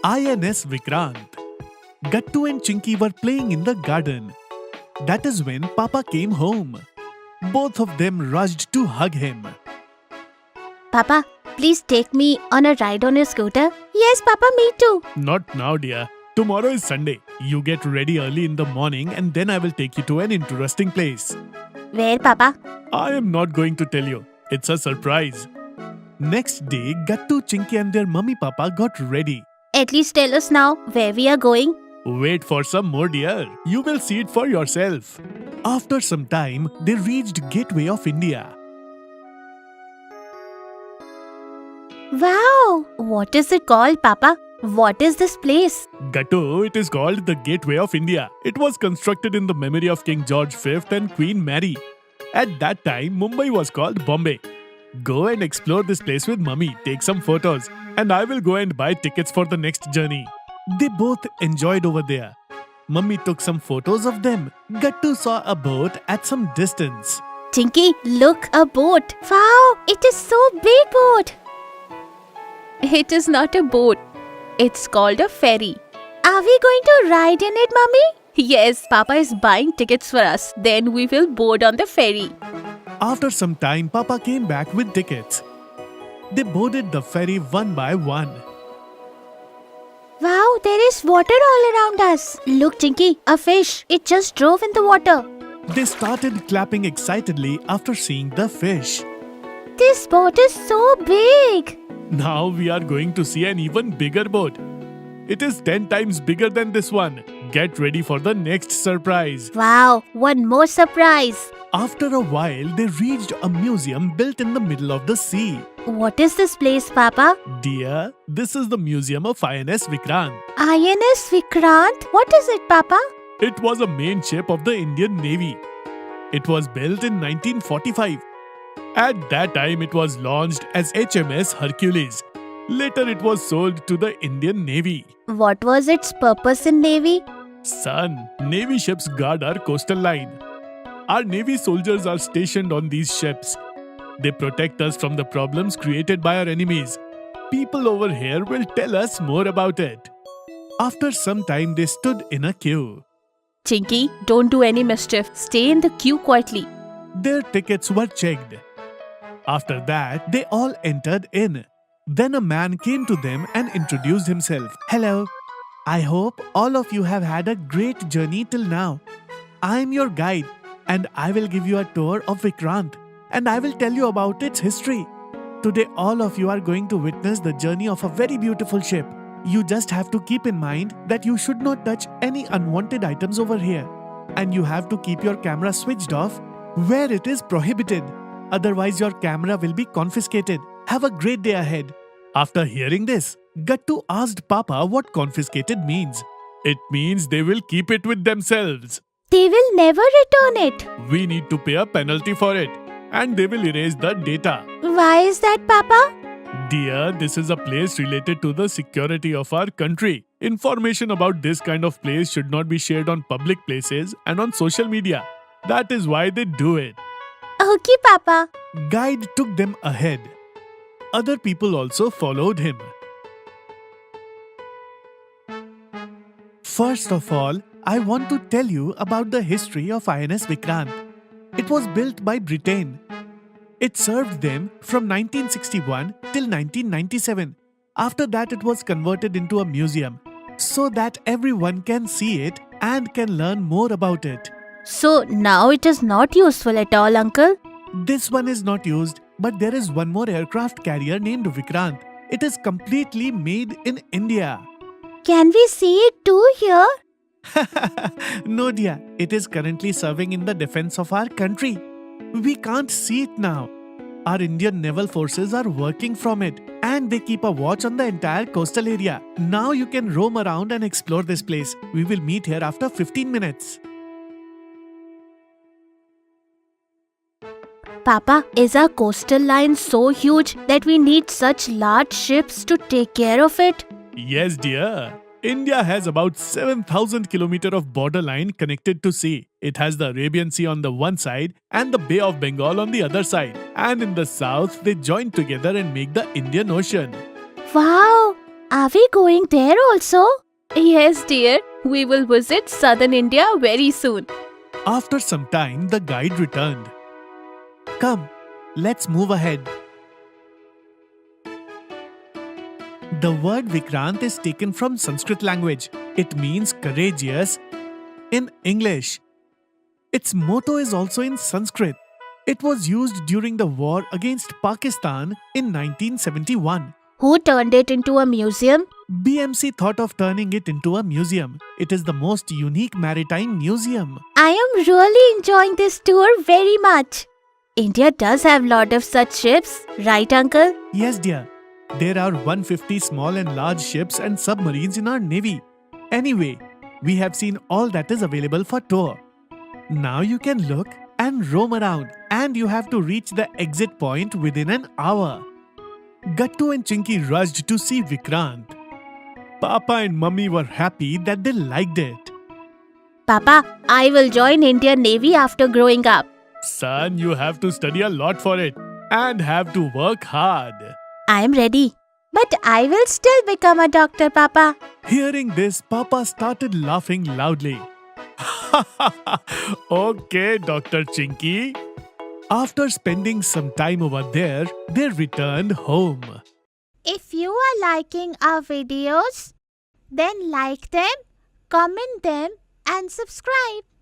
INS Vikrant. Gattu and Chinky were playing in the garden. That is when Papa came home. Both of them rushed to hug him. Papa, please take me on a ride on your scooter. Yes, Papa, me too. Not now, dear. Tomorrow is Sunday. You get ready early in the morning and then I will take you to an interesting place. Where, Papa? I am not going to tell you. It's a surprise. Next day, Gattu, Chinky and their mummy papa got ready. At least tell us now where we are going. Wait for some more, dear. You will see it for yourself. After some time, they reached Gateway of India. Wow! What is it called, Papa? What is this place? Gattu, it is called the Gateway of India. It was constructed in the memory of King George V and Queen Mary. At that time, Mumbai was called Bombay. Go and explore this place with mummy, take some photos, and I will go and buy tickets for the next journey. They both enjoyed over there. Mummy took some photos of them. Gattu saw a boat at some distance. Chinky, look, a boat. Wow! It is so big boat. It is not a boat. It's called a ferry. Are we going to ride in it, Mummy? Yes, Papa is buying tickets for us. Then we will board on the ferry. After some time, Papa came back with tickets. They boarded the ferry one by one. Wow, there is water all around us. Look, Chinky, a fish. It just drove in the water. They started clapping excitedly after seeing the fish. This boat is so big. Now we are going to see an even bigger boat. It is 10 times bigger than this one. Get ready for the next surprise. Wow, one more surprise. After a while, they reached a museum built in the middle of the sea. What is this place, Papa? Dear, this is the museum of INS Vikrant. INS Vikrant? What is it, Papa? It was a main ship of the Indian Navy. It was built in 1945. At that time, it was launched as HMS Hercules. Later, it was sold to the Indian Navy. What was its purpose in Navy? Son, Navy ships guard our coastal line. Our Navy soldiers are stationed on these ships. They protect us from the problems created by our enemies. People over here will tell us more about it. After some time, they stood in a queue. Chinky, don't do any mischief. Stay in the queue quietly. Their tickets were checked. After that, they all entered in. Then a man came to them and introduced himself. Hello. I hope all of you have had a great journey till now. I am your guide and I will give you a tour of Vikrant and I will tell you about its history. Today all of you are going to witness the journey of a very beautiful ship. You just have to keep in mind that you should not touch any unwanted items over here. And you have to keep your camera switched off where it is prohibited. Otherwise your camera will be confiscated. Have a great day ahead. After hearing this, Gattu asked Papa what confiscated means. It means they will keep it with themselves. They will never return it. We need to pay a penalty for it. And they will erase the data. Why is that, Papa? Dear, this is a place related to the security of our country. Information about this kind of place should not be shared on public places and on social media. That is why they do it. Okay, Papa. Guide took them ahead. Other people also followed him. First of all, I want to tell you about the history of INS Vikrant. It was built by Britain. It served them from 1961 till 1997. After that, it was converted into a museum so that everyone can see it and can learn more about it. So now it is not useful at all, Uncle? This one is not used, but there is one more aircraft carrier named Vikrant. It is completely made in India. Can we see it too here? No dear, it is currently serving in the defense of our country. We can't see it now. Our Indian naval forces are working from it and they keep a watch on the entire coastal area. Now you can roam around and explore this place. We will meet here after 15 minutes. Papa, is our coastal line so huge that we need such large ships to take care of it? Yes, dear. India has about 7,000 kilometers of borderline connected to sea. It has the Arabian Sea on the one side and the Bay of Bengal on the other side. And in the south, they join together and make the Indian Ocean. Wow! Are we going there also? Yes, dear. We will visit southern India very soon. After some time, the guide returned. Come, let's move ahead. The word Vikrant is taken from Sanskrit language. It means courageous in English. Its motto is also in Sanskrit. It was used during the war against Pakistan in 1971. Who turned it into a museum? BMC thought of turning it into a museum. It is the most unique maritime museum. I am really enjoying this tour very much. India does have lot of such ships, right, Uncle? Yes, dear. There are 150 small and large ships and submarines in our navy. Anyway, we have seen all that is available for tour. Now you can look and roam around, and you have to reach the exit point within an hour. Gattu and Chinky rushed to see Vikrant. Papa and Mummy were happy that they liked it. Papa, I will join Indian Navy after growing up. Son, you have to study a lot for it and have to work hard. I am ready. But I will still become a doctor, Papa. Hearing this, Papa started laughing loudly. Okay, Dr. Chinky. After spending some time over there, they returned home. If you are liking our videos, then like them, comment them and subscribe.